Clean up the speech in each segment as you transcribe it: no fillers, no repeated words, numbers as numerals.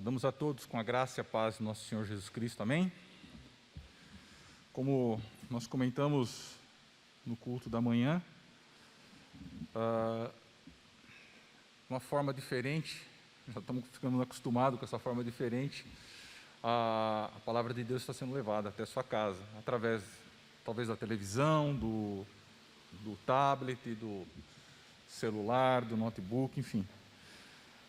Saudamos a todos com a graça e a paz do nosso Senhor Jesus Cristo, amém? Como nós comentamos no culto da manhã, uma forma diferente, já estamos ficando acostumados com essa forma diferente, a palavra de Deus está sendo levada até a sua casa, através talvez da televisão, do tablet, do celular, do notebook, enfim.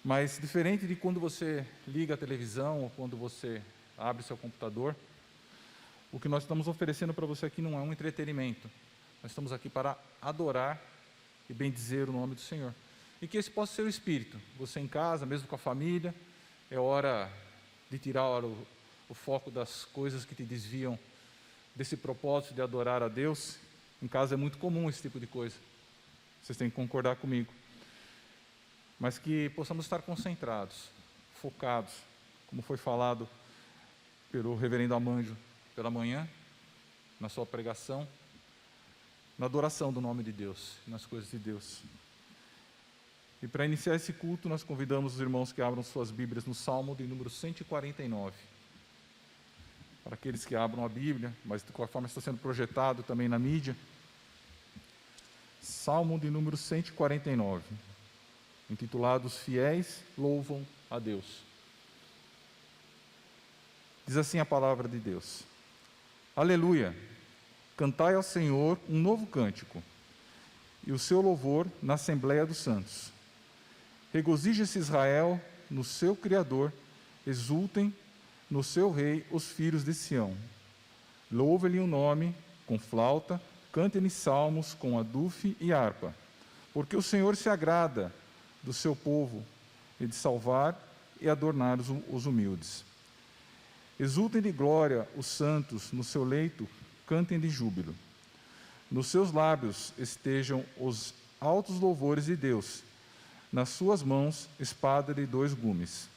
Mas diferente de quando você liga a televisão ou quando você abre seu computador, o que nós estamos oferecendo para você aqui não é um entretenimento. Nós estamos aqui para adorar e bendizer o nome do Senhor. E que esse possa ser o espírito. Você em casa, mesmo com a família, é hora de tirar o foco das coisas que te desviam desse propósito de adorar a Deus. Em casa é muito comum esse tipo de coisa. Vocês têm que concordar comigo. Mas que possamos estar concentrados, focados, como foi falado pelo reverendo Amandio pela manhã, na sua pregação, na adoração do nome de Deus, nas coisas de Deus. E para iniciar esse culto, nós convidamos os irmãos que abram suas Bíblias no Salmo de número 149. Para aqueles que abram a Bíblia, mas de qualquer forma está sendo projetado também na mídia. Salmo de número 149. Intitulado Os Fiéis Louvam a Deus. Diz assim a palavra de Deus: Aleluia! Cantai ao Senhor um novo cântico, e o seu louvor na Assembleia dos Santos. Regozije-se Israel no seu Criador, exultem no seu Rei os filhos de Sião. Louve-lhe o nome com flauta, cante-lhe salmos com adufe e harpa, porque o Senhor se agrada do seu povo, e de salvar e adornar os humildes. Exultem de glória os santos no seu leito, cantem de júbilo. Nos seus lábios estejam os altos louvores de Deus, nas suas mãos espada de dois gumes,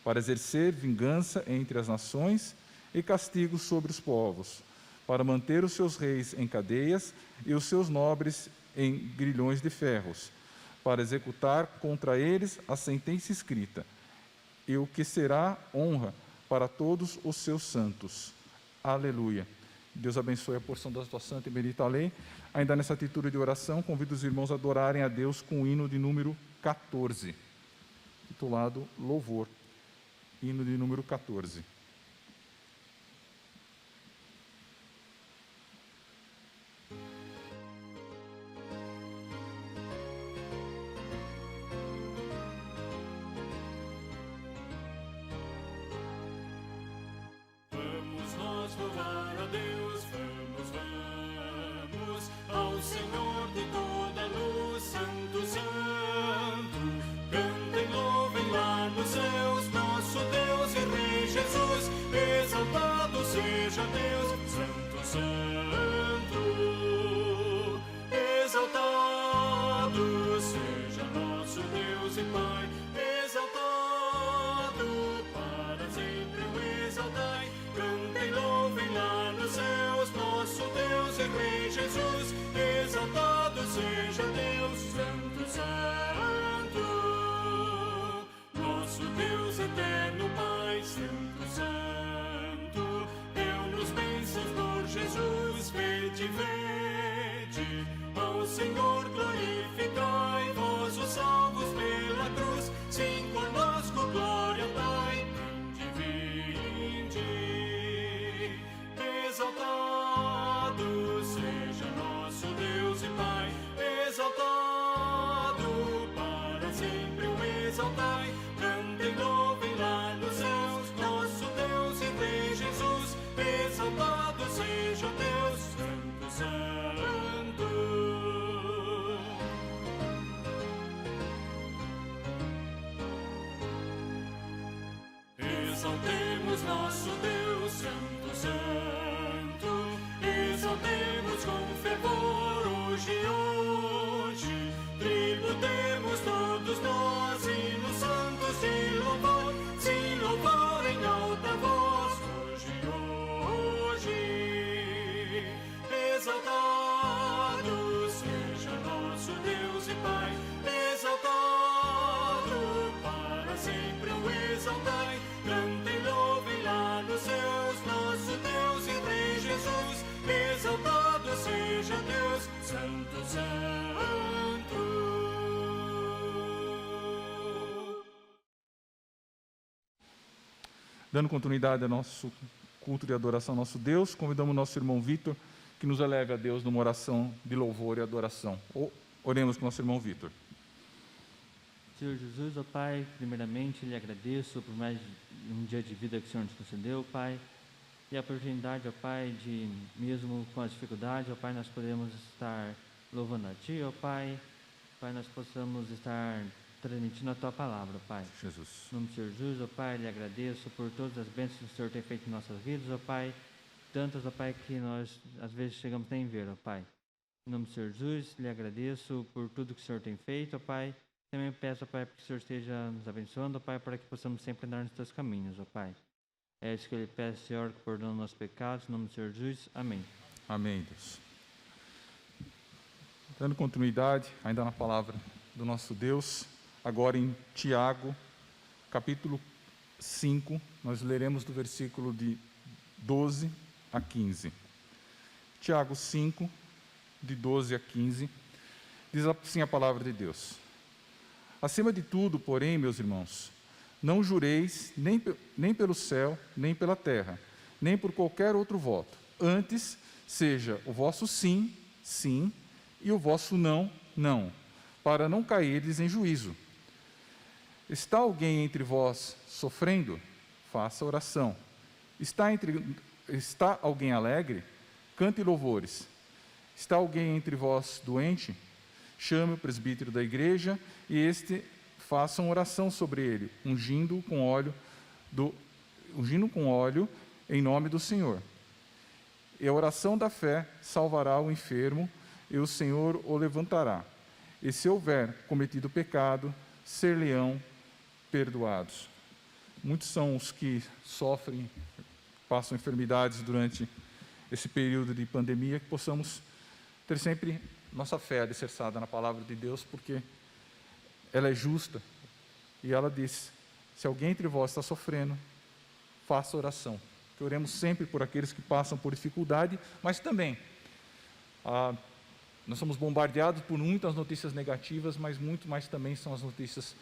para exercer vingança entre as nações e castigo sobre os povos, para manter os seus reis em cadeias e os seus nobres em grilhões de ferros, para executar contra eles a sentença escrita, e o que será honra para todos os seus santos. Aleluia. Deus abençoe a porção da sua santa e bendita lei. Ainda nessa atitude de oração, convido os irmãos a adorarem a Deus com o hino de número 14, titulado Louvor. Hino de número 14. Exaltado seja Deus, Santo, Santo. Exaltado seja nosso Deus e Pai. Exaltado para sempre o exaltai. Cantem, louvem lá nos céus, nosso Deus e Rei Jesus. Exaltado seja Deus, Santo, Santo. Nosso Deus eterno Pai, Santo, Santo. Por Jesus, vede, vede, ao Senhor glorificai, vós os salvos pela cruz, sim, conosco glória dai, vinde, vinde. Exaltado seja nosso Deus e Pai, exaltado para sempre o exaltai, cantem, louvem lá nos céus, nosso Deus e Rei Jesus. Exaltado seja Deus, Santo, Santo. Exaltemos nosso Deus, Santo, Santo. Exaltemos com fervor hoje. Tributemos todos nós hinos santos de louvor, sim, louvor em alta voz. Exaltado seja nosso Deus e Pai, exaltado para sempre o exaltai, Dando continuidade ao nosso culto de adoração ao nosso Deus, convidamos o nosso irmão Vitor, que nos eleve a Deus numa oração de louvor e adoração. Oremos com o nosso irmão Vitor. Senhor Jesus, ó Pai, primeiramente lhe agradeço por mais um dia de vida que o Senhor nos concedeu, Pai, e a oportunidade, ó Pai, de mesmo com as dificuldades, ó Pai, nós podemos estar louvando a Ti, ó Pai, nós possamos estar transmitindo a Tua palavra, ó Pai. Jesus. Em nome do Senhor Jesus, ó Pai, lhe agradeço por todas as bênçãos que o Senhor tem feito em nossas vidas, ó Pai, tantas, ó Pai, que nós às vezes chegamos nem a ver, ó Pai. Em nome do Senhor Jesus, lhe agradeço por tudo que o Senhor tem feito, ó Pai. Também peço, ó Pai, que o Senhor esteja nos abençoando, ó Pai, para que possamos sempre andar nos Teus caminhos, ó Pai. É isso que eu lhe peço, Senhor, que perdone nossos pecados, em nome do Senhor Jesus. Amém. Amém, Deus. Dando continuidade, ainda na palavra do nosso Deus, agora em Tiago, capítulo 5, nós leremos do versículo de 12 a 15. Tiago 5, de 12 a 15, diz assim a palavra de Deus. Acima de tudo, porém, meus irmãos, não jureis nem pelo céu, nem pela terra, nem por qualquer outro voto. Antes, seja o vosso sim, sim, e o vosso não, não, para não cairdes em juízo. Está alguém entre vós sofrendo? Faça oração. Está alguém alegre? Cante louvores. Está alguém entre vós doente? Chame o presbítero da igreja e este faça uma oração sobre ele, ungindo com óleo em nome do Senhor. E a oração da fé salvará o enfermo, e o Senhor o levantará. E se houver cometido pecado, ser-lhe-ão perdoados. Muitos são os que sofrem, passam enfermidades durante esse período de pandemia, que possamos ter sempre nossa fé alicerçada na palavra de Deus, porque ela é justa. E ela diz, se alguém entre vós está sofrendo, faça oração. Que oremos sempre por aqueles que passam por dificuldade, mas também, nós somos bombardeados por muitas notícias negativas, mas muito mais também são as notícias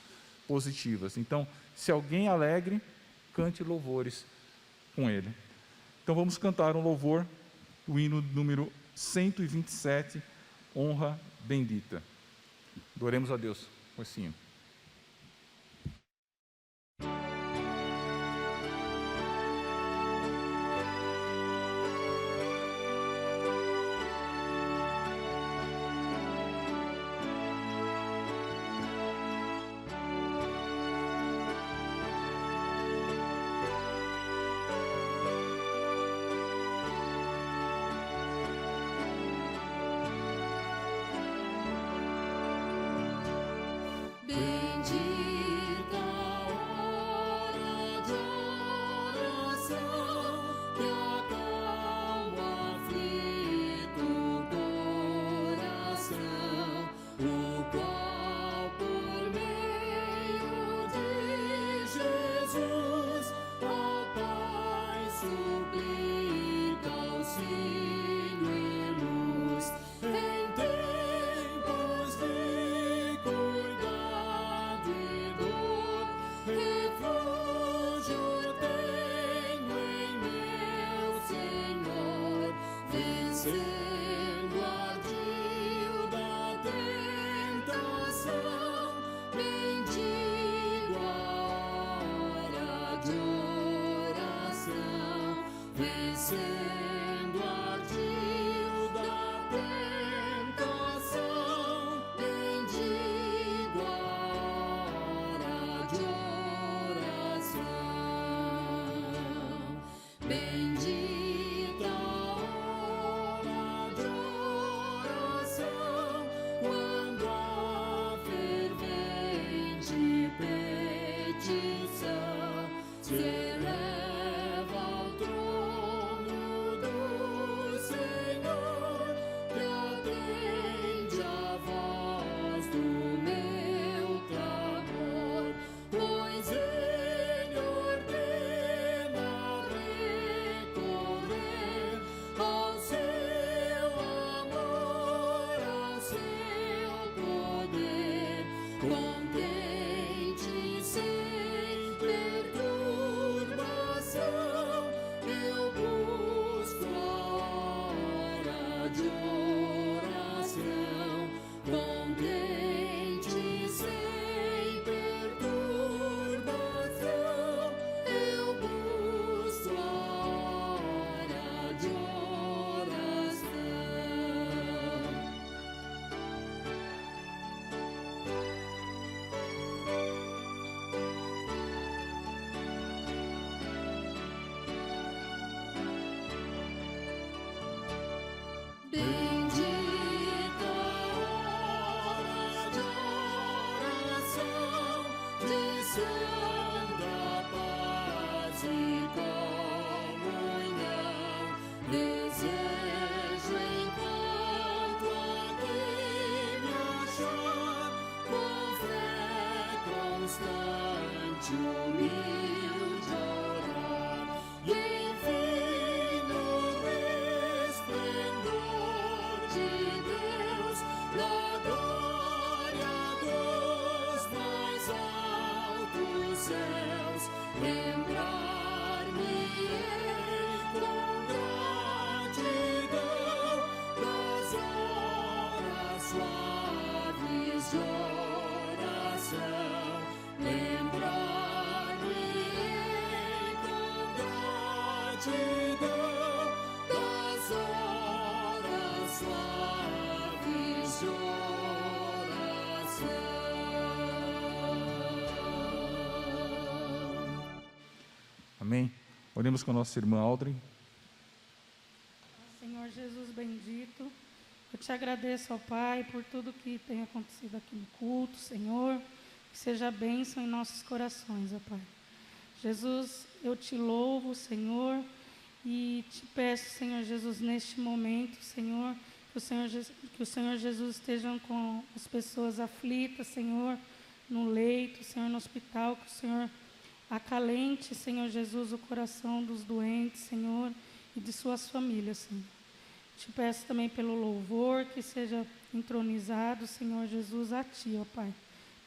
positivas. Então, se alguém alegre, cante louvores com ele. Então vamos cantar um louvor, o hino número 127, Honra Bendita. Adoremos a Deus com esse hino. Bendita constante, humilde orar, e enfim no resplendor de Deus, na glória dos mais altos céus, lembrar-me-ei com gratidão das horas suaves de oração. Lembrar-me-ei com gratidão das horas suaves de oração. Amém. Oremos com a nossa irmã Aldrin. Senhor Jesus bendito, eu te agradeço, ó Pai, por tudo que tem acontecido aqui no culto, Senhor, que seja bênção em nossos corações, ó Pai. Jesus, eu te louvo, Senhor, e te peço, Senhor Jesus, neste momento, Senhor, que o Senhor Jesus esteja com as pessoas aflitas, Senhor, no leito, Senhor, no hospital, que o Senhor acalente, Senhor Jesus, o coração dos doentes, Senhor, e de suas famílias, Senhor. Te peço também pelo louvor, que seja entronizado, Senhor Jesus, a Ti, ó Pai.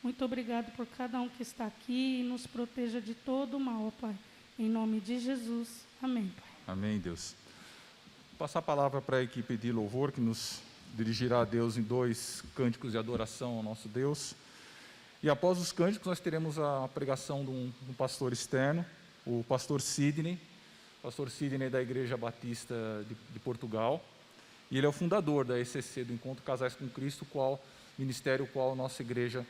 Muito obrigado por cada um que está aqui e nos proteja de todo o mal, ó Pai. Em nome de Jesus. Amém, Pai. Amém, Deus. Vou passar a palavra para a equipe de louvor, que nos dirigirá a Deus em 2 cânticos de adoração ao nosso Deus. E após os cânticos, nós teremos a pregação de um pastor externo, o pastor Sidney. Pastor Sidney da Igreja Batista de Portugal. E ele é o fundador da ECC, do Encontro Casais com Cristo, ministério qual a nossa igreja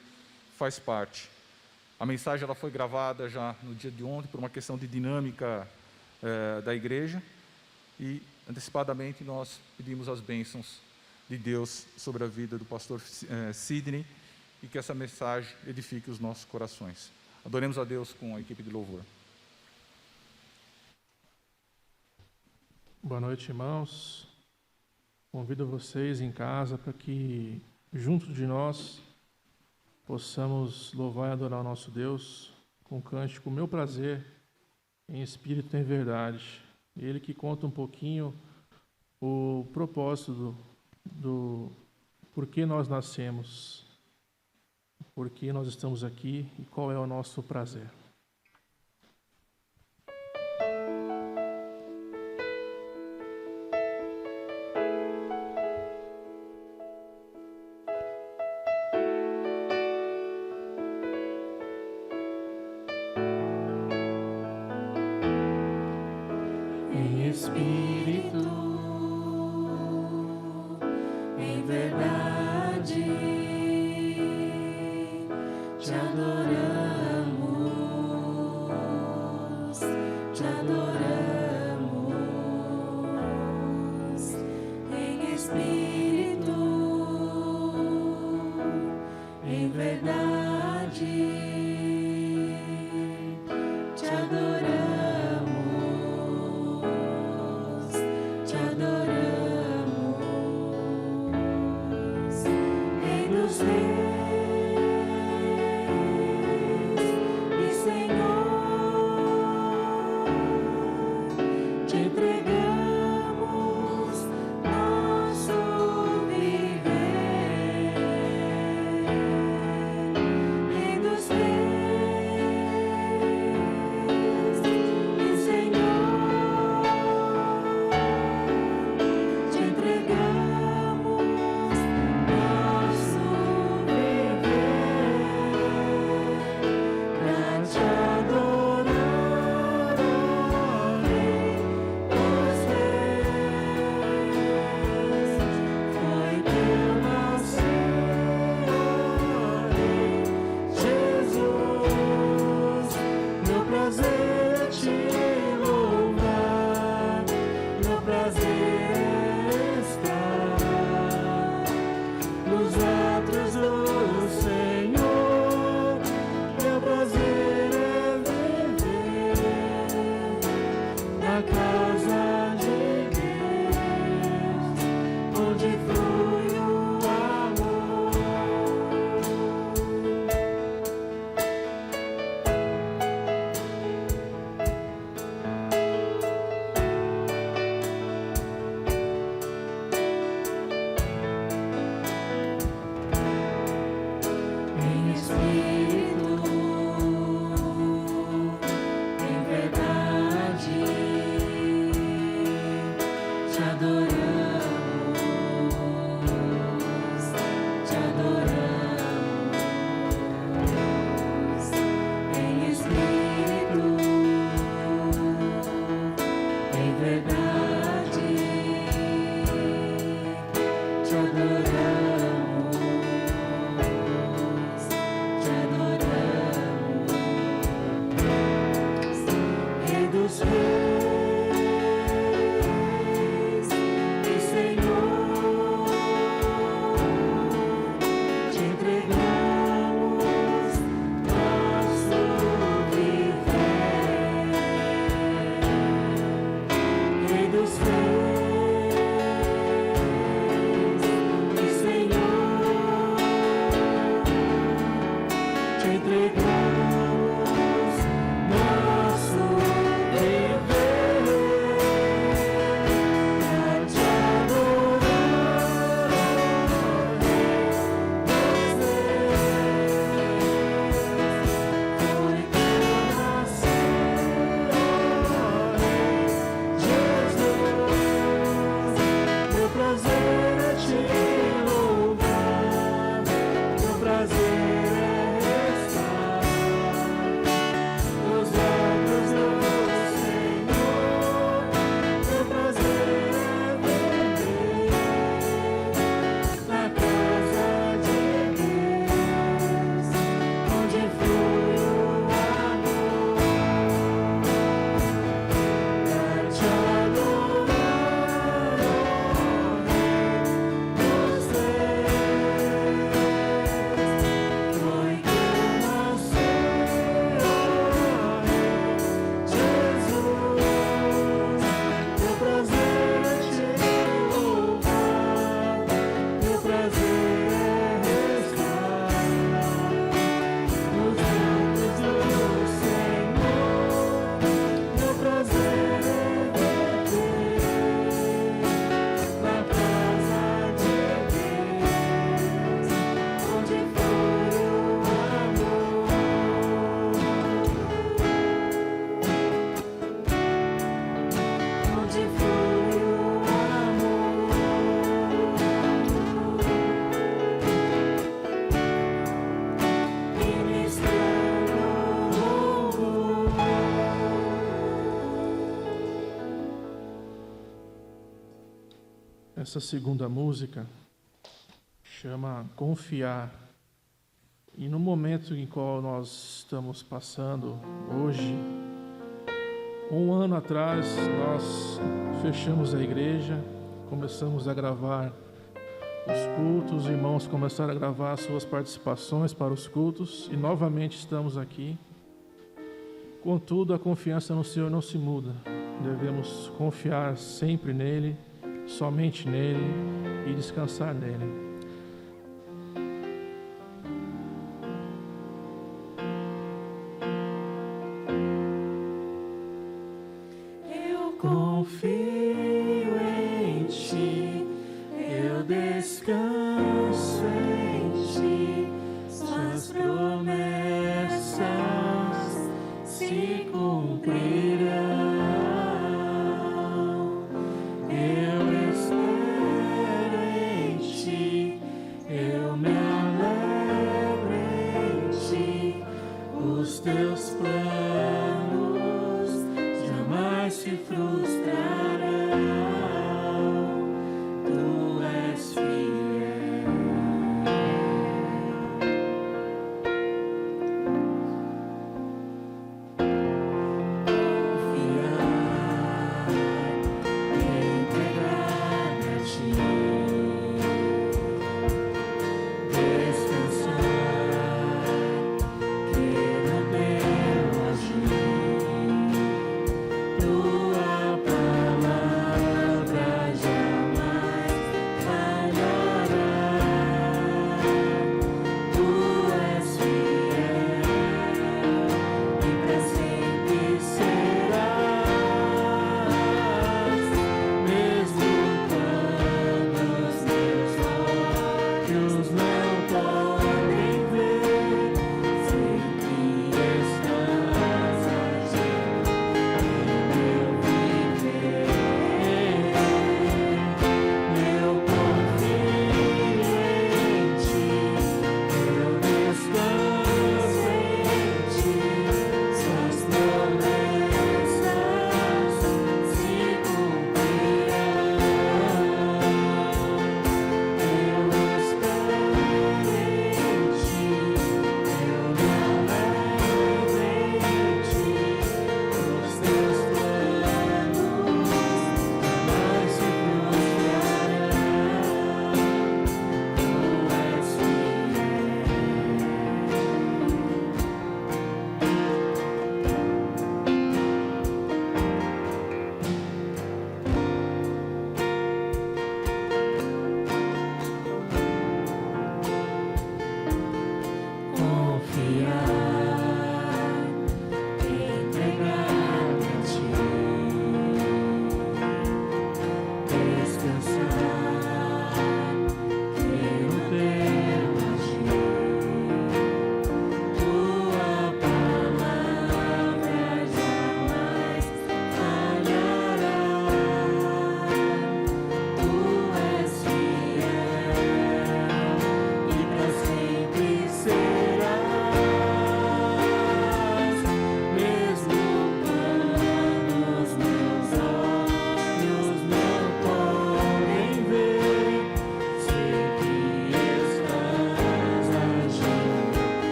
faz parte. A mensagem ela foi gravada já no dia de ontem, por uma questão de dinâmica da igreja. E, antecipadamente, nós pedimos as bênçãos de Deus sobre a vida do pastor Sidney, e que essa mensagem edifique os nossos corações. Adoremos a Deus com a equipe de louvor. Boa noite, irmãos. Convido vocês em casa para que, junto de nós, possamos louvar e adorar o nosso Deus com o cântico Meu Prazer, em espírito e em verdade. Ele que conta um pouquinho o propósito do porquê nós nascemos, porquê nós estamos aqui e qual é o nosso prazer. Em espírito, em verdade, te adoramos, te adoramos. Em espírito, em verdade, te adoramos, te adoramos. Rei dos reis, Essa segunda música chama Confiar. E no momento em qual nós estamos passando hoje, 1 ano atrás, nós fechamos a igreja, começamos a gravar os cultos, os irmãos começaram a gravar suas participações para os cultos e novamente estamos aqui. Contudo, a confiança no Senhor não se muda. Devemos confiar sempre nele, somente nele e descansar nele. Eu confio em ti, eu descanso em ti, suas promessas se cumprirão. Os teus planos jamais se frustrarão. Tu és fiel. Confiar, entregar-me a ti, descansar.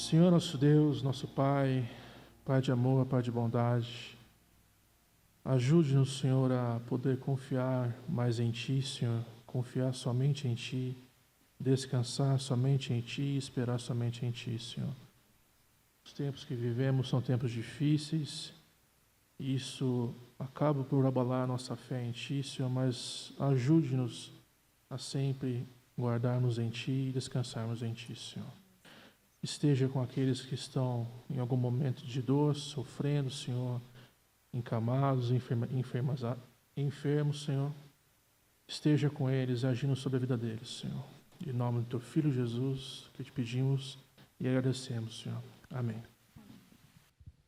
Senhor nosso Deus, nosso Pai, Pai de amor, Pai de bondade, ajude-nos, Senhor, a poder confiar mais em Ti, Senhor, confiar somente em Ti, descansar somente em Ti e esperar somente em Ti, Senhor. Os tempos que vivemos são tempos difíceis, e isso acaba por abalar a nossa fé em Ti, Senhor, mas ajude-nos a sempre guardarmos em Ti e descansarmos em Ti, Senhor. Esteja com aqueles que estão em algum momento de dor, sofrendo, Senhor, encamados, enfermos, Senhor. Esteja com eles, agindo sobre a vida deles, Senhor. Em nome do Teu Filho Jesus, que te pedimos e agradecemos, Senhor. Amém.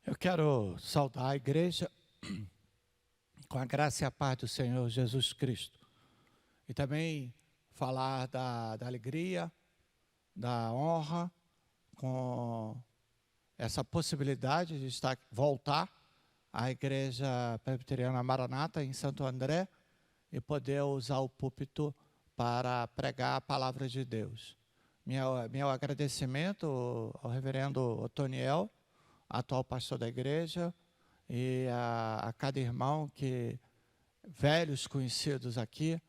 Eu quero saudar a igreja com a graça e a paz do Senhor Jesus Cristo. E também falar da alegria, da honra, com essa possibilidade de voltar à Igreja Presbiteriana Maranata, em Santo André, e poder usar o púlpito para pregar a palavra de Deus. Meu agradecimento ao reverendo Otoniel, atual pastor da igreja, e a cada irmão velhos conhecidos aqui,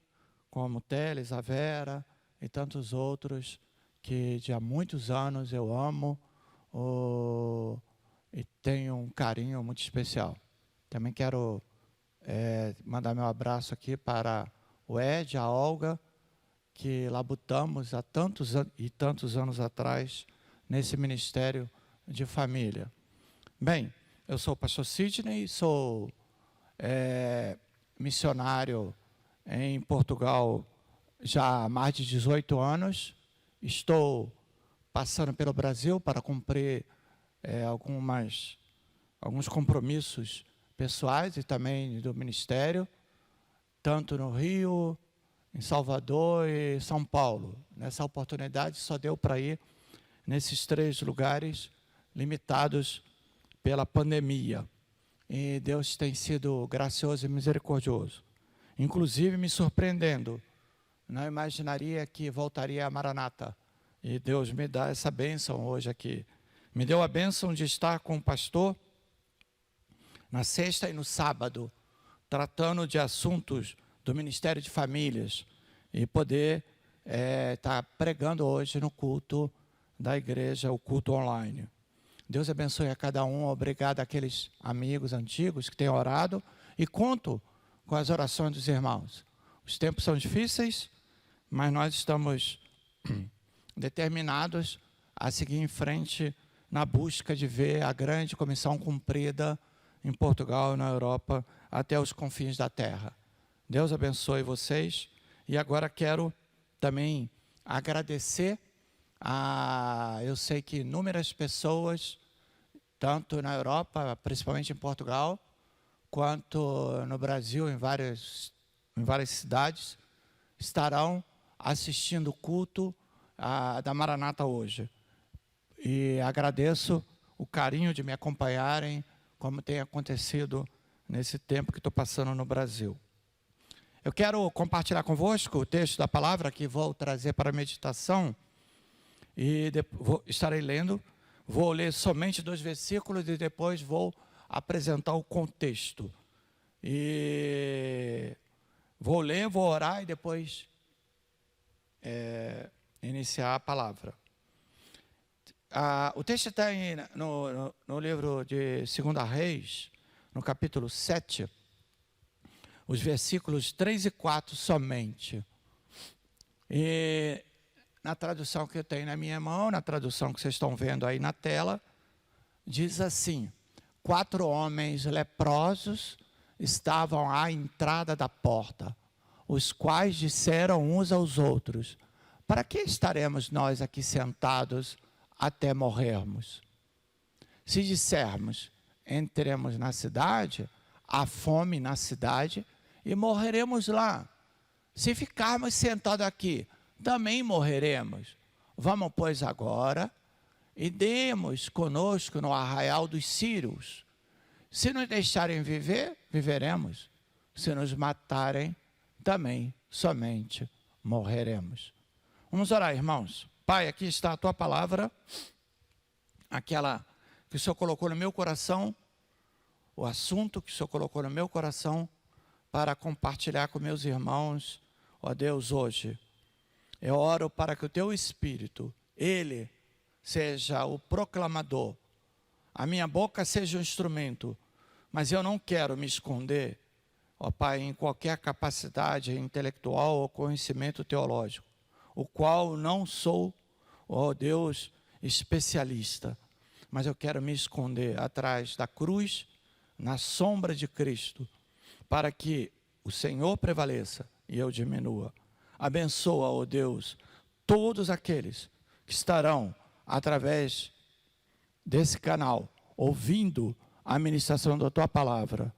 como Teles, a Vera e tantos outros, que de há muitos anos eu amo e tenho um carinho muito especial. Também quero mandar meu abraço aqui para o Ed, a Olga, que labutamos há tantos e tantos anos atrás nesse ministério de família. Bem, eu sou o pastor Sidney, sou missionário em Portugal já há mais de 18 anos. Estou passando pelo Brasil para cumprir alguns compromissos pessoais e também do ministério, tanto no Rio, em Salvador e São Paulo. Nessa oportunidade só deu para ir nesses 3 lugares limitados pela pandemia. E Deus tem sido gracioso e misericordioso, inclusive me surpreendendo. Não imaginaria que voltaria a Maranata. E Deus me dá essa bênção hoje aqui. Me deu a bênção de estar com o pastor na sexta e no sábado, tratando de assuntos do Ministério de Famílias, e poder estar pregando hoje no culto da igreja, o culto online. Deus abençoe a cada um. Obrigado àqueles amigos antigos que têm orado, e conto com as orações dos irmãos. Os tempos são difíceis, mas nós estamos determinados a seguir em frente na busca de ver a grande comissão cumprida em Portugal e na Europa até os confins da terra. Deus abençoe vocês. E agora quero também agradecer eu sei que inúmeras pessoas, tanto na Europa, principalmente em Portugal, quanto no Brasil, em várias cidades, estarão assistindo o culto da Maranata hoje. E agradeço o carinho de me acompanharem, como tem acontecido nesse tempo que estou passando no Brasil. Eu quero compartilhar convosco o texto da palavra que vou trazer para a meditação, e estarei lendo. Vou ler somente 2 versículos e depois vou apresentar o contexto. E vou ler, vou orar e depois iniciar a palavra. O texto está no livro de 2 Reis, no capítulo 7, os versículos 3 e 4 somente. E na tradução que eu tenho na minha mão, na tradução que vocês estão vendo aí na tela, diz assim: 4 homens leprosos estavam à entrada da porta, os quais disseram uns aos outros: para que estaremos nós aqui sentados até morrermos? Se dissermos, entremos na cidade, há fome na cidade e morreremos lá. Se ficarmos sentados aqui, também morreremos. Vamos, pois, agora e demos conosco no arraial dos sírios. Se nos deixarem viver, viveremos. Se nos matarem, também somente morreremos. Vamos orar, irmãos. Pai, aqui está a Tua palavra. aquela que o Senhor colocou no meu coração, o assunto que o Senhor colocou no meu coração para compartilhar com meus irmãos, ó Deus, hoje. Eu oro para que o teu Espírito, ele seja o proclamador, a minha boca seja um instrumento, mas eu não quero me esconder, ó Pai, em qualquer capacidade intelectual ou conhecimento teológico, o qual não sou, ó Deus, especialista, mas eu quero me esconder atrás da cruz, na sombra de Cristo, para que o Senhor prevaleça e eu diminua. Abençoa, ó Deus, todos aqueles que estarão através desse canal, ouvindo a ministração da Tua palavra.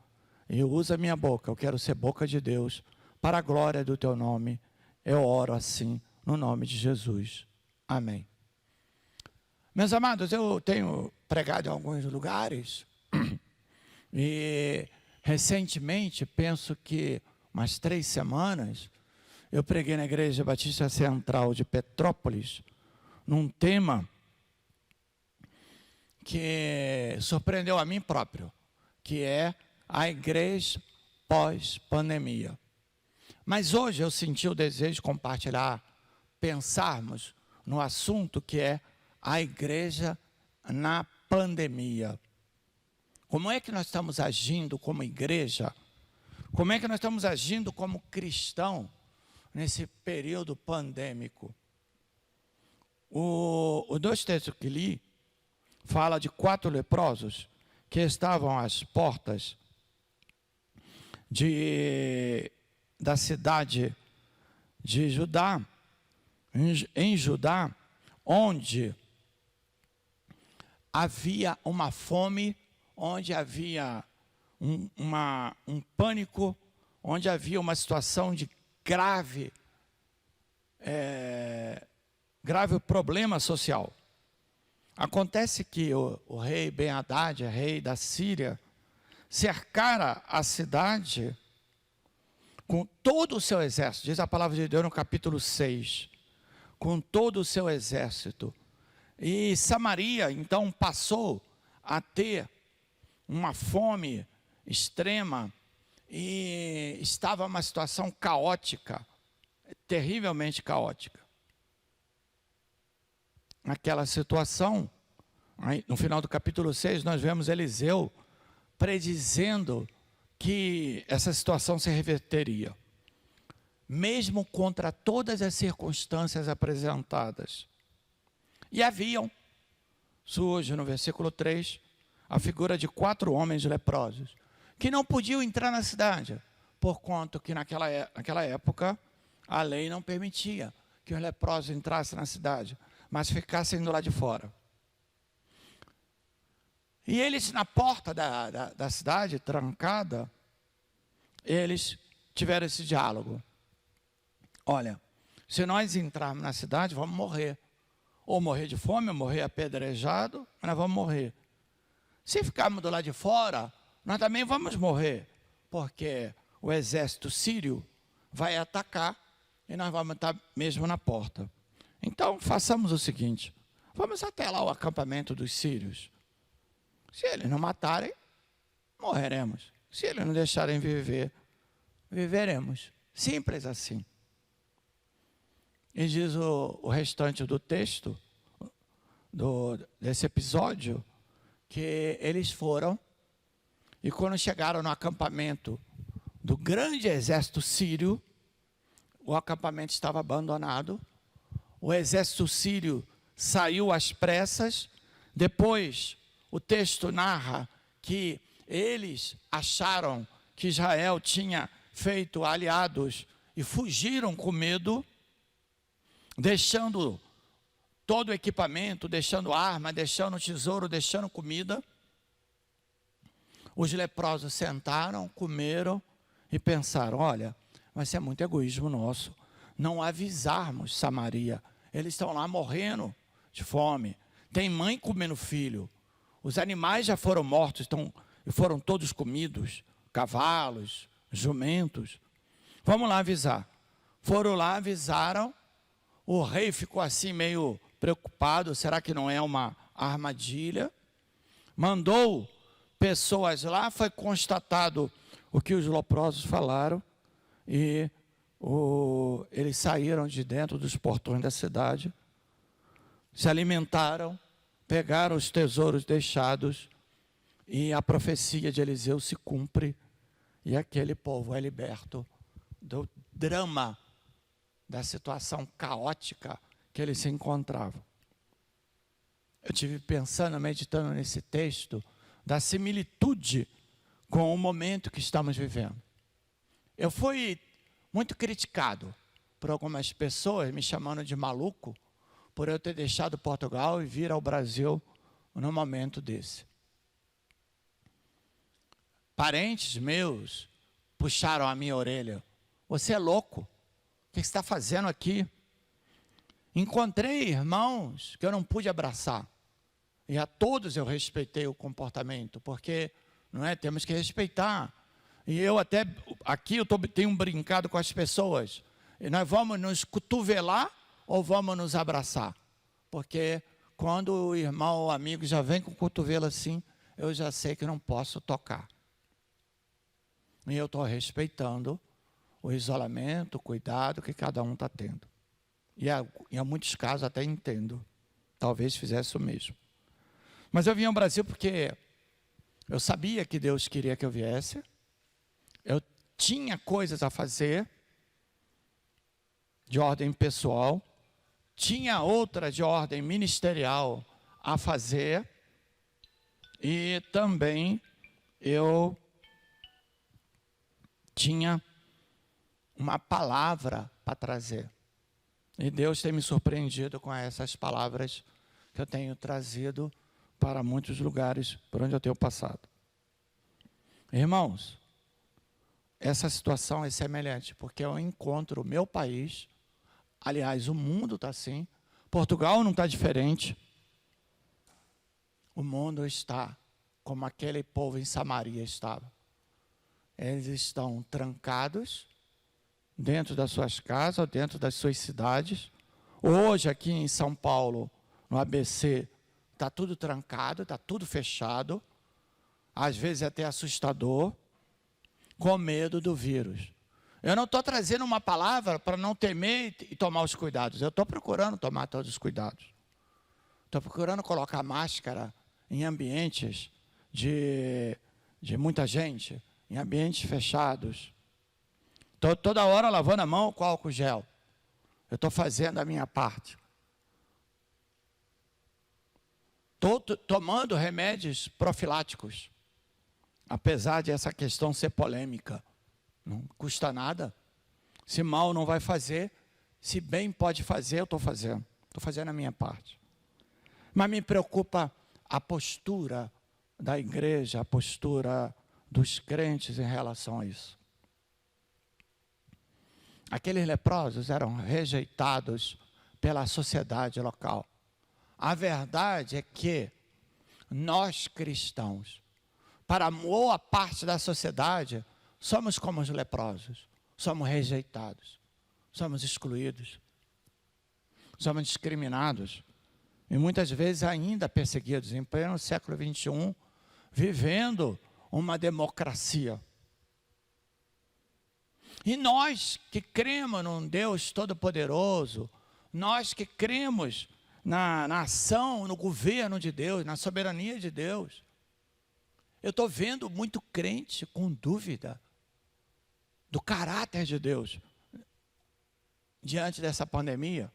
E usa a minha boca, eu quero ser boca de Deus, para a glória do Teu nome. Eu oro assim, no nome de Jesus. Amém. Meus amados, eu tenho pregado em alguns lugares, e recentemente, penso que umas 3 semanas, eu preguei na Igreja Batista Central de Petrópolis, num tema que surpreendeu a mim próprio, que é a igreja pós-pandemia. Mas hoje eu senti o desejo de compartilhar, pensarmos no assunto que é a igreja na pandemia. Como é que nós estamos agindo como igreja? Como é que nós estamos agindo como cristão nesse período pandêmico? Os 2 textos que li fala de 4 leprosos que estavam às portas da cidade de Judá, em Judá, onde havia uma fome, onde havia um pânico, onde havia uma situação de grave problema social. Acontece que o rei Ben-Hadad, rei da Síria, cercara a cidade com todo o seu exército. Diz a palavra de Deus no capítulo 6. Com todo o seu exército. E Samaria, então, passou a ter uma fome extrema e estava uma situação caótica, terrivelmente caótica. Naquela situação, no final do capítulo 6, nós vemos Eliseu predizendo que essa situação se reverteria, mesmo contra todas as circunstâncias apresentadas. E haviam, surge no versículo 3, a figura de 4 homens leprosos, que não podiam entrar na cidade, por conta que naquela época a lei não permitia que os leprosos entrassem na cidade, mas ficassem do lado de fora. E eles, na porta da cidade, trancada, eles tiveram esse diálogo. Olha, se nós entrarmos na cidade, vamos morrer. Ou morrer de fome, ou morrer apedrejado, mas nós vamos morrer. Se ficarmos do lado de fora, nós também vamos morrer, porque o exército sírio vai atacar e nós vamos estar mesmo na porta. Então, façamos o seguinte, vamos até lá o acampamento dos sírios. Se eles não matarem, morreremos. Se eles não deixarem viver, viveremos. Simples assim. E diz o restante do texto, desse episódio, que eles foram, e quando chegaram no acampamento do grande exército sírio, o acampamento estava abandonado, o exército sírio saiu às pressas. Depois, o texto narra que eles acharam que Israel tinha feito aliados e fugiram com medo, deixando todo o equipamento, deixando arma, deixando tesouro, deixando comida. Os leprosos sentaram, comeram e pensaram, olha, vai ser muito egoísmo nosso não avisarmos Samaria. Eles estão lá morrendo de fome. Tem mãe comendo filho. Os animais já foram mortos, foram todos comidos. Cavalos, jumentos. Vamos lá avisar. Foram lá, avisaram. O rei ficou assim meio preocupado. Será que não é uma a armadilha, mandou pessoas lá, foi constatado o que os leprosos falaram, e eles saíram de dentro dos portões da cidade, se alimentaram, pegaram os tesouros deixados, e a profecia de Eliseu se cumpre, e aquele povo é liberto do drama, da situação caótica que eles se encontravam. Eu estive pensando, meditando nesse texto, da similitude com o momento que estamos vivendo. Eu fui muito criticado por algumas pessoas, me chamando de maluco, por eu ter deixado Portugal e vir ao Brasil num momento desse. Parentes meus puxaram a minha orelha. Você é louco? O que você está fazendo aqui? Encontrei irmãos que eu não pude abraçar. E a todos eu respeitei o comportamento, porque não é, temos que respeitar. E eu até, aqui eu tenho brincado com as pessoas. E nós vamos nos cotovelar ou vamos nos abraçar? Porque quando o irmão ou amigo já vem com o cotovelo assim, eu já sei que não posso tocar. E eu estou respeitando o isolamento, o cuidado que cada um está tendo. E em muitos casos até entendo. Talvez fizesse o mesmo. Mas eu vim ao Brasil porque eu sabia que Deus queria que eu viesse. Eu tinha coisas a fazer de ordem pessoal. Tinha outra de ordem ministerial a fazer. E também eu tinha uma palavra para trazer. E Deus tem me surpreendido com essas palavras que eu tenho trazido para muitos lugares por onde eu tenho passado. Irmãos, essa situação é semelhante, porque eu encontro o meu país, aliás, o mundo está assim, Portugal não está diferente. O mundo está como aquele povo em Samaria estava. Eles estão trancados dentro das suas casas, dentro das suas cidades. Hoje, aqui em São Paulo, no ABC, está tudo trancado, está tudo fechado. Às vezes é até assustador, com medo do vírus. Eu não estou trazendo uma palavra para não temer e tomar os cuidados. Eu estou procurando tomar todos os cuidados. Estou procurando colocar máscara em ambientes de muita gente, em ambientes fechados. Estou toda hora lavando a mão com álcool gel. Eu estou fazendo a minha parte. Estou tomando remédios profiláticos. Apesar de essa questão ser polêmica. Não custa nada. Se mal não vai fazer, se bem pode fazer, eu estou fazendo. Estou fazendo a minha parte. Mas me preocupa a postura da igreja, a postura dos crentes em relação a isso. Aqueles leprosos eram rejeitados pela sociedade local. A verdade é que nós cristãos, para boa parte da sociedade, somos como os leprosos. Somos rejeitados, somos excluídos, somos discriminados. E muitas vezes ainda perseguidos, em pleno século XXI, vivendo uma democracia. E nós que cremos num Deus Todo-Poderoso, nós que cremos na ação, no governo de Deus, na soberania de Deus, eu estou vendo muito crente com dúvida do caráter de Deus diante dessa pandemia,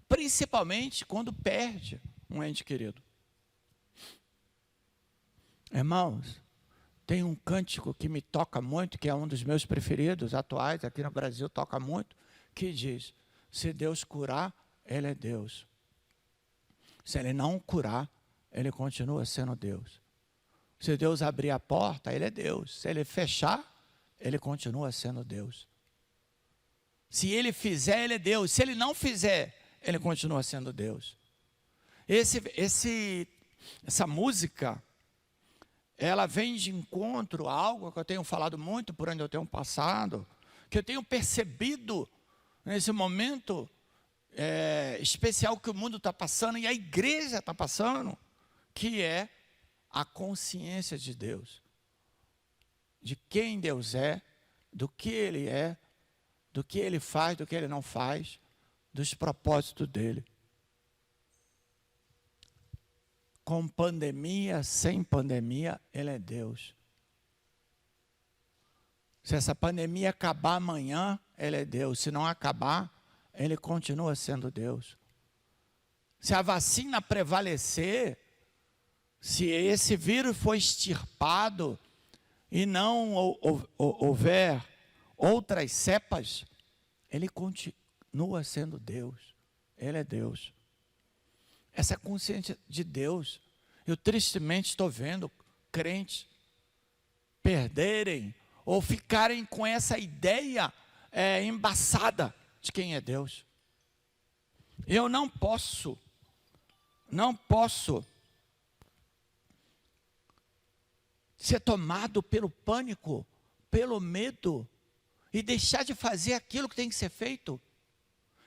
principalmente quando perde um ente querido. Irmãos, tem um cântico que me toca muito, que é um dos meus preferidos atuais, aqui no Brasil toca muito, que diz: se Deus curar, Ele é Deus. Se Ele não curar, Ele continua sendo Deus. Se Deus abrir a porta, Ele é Deus. Se Ele fechar, Ele continua sendo Deus. Se Ele fizer, Ele é Deus. Se Ele não fizer, Ele continua sendo Deus. Essa música, ela vem de encontro a algo que eu tenho falado muito por onde eu tenho passado, que eu tenho percebido nesse momento especial que o mundo está passando e a igreja está passando, que é a consciência de Deus, de quem Deus é, do que Ele é, do que Ele faz, do que Ele não faz, dos propósitos dEle. Com pandemia, sem pandemia, Ele é Deus. Se essa pandemia acabar amanhã, Ele é Deus. Se não acabar, Ele continua sendo Deus. Se a vacina prevalecer, se esse vírus for extirpado e não houver outras cepas, Ele continua sendo Deus. Ele é Deus. Essa consciência de Deus, eu tristemente estou vendo crentes perderem ou ficarem com essa ideia embaçada de quem é Deus. Eu não posso ser tomado pelo pânico, pelo medo e deixar de fazer aquilo que tem que ser feito.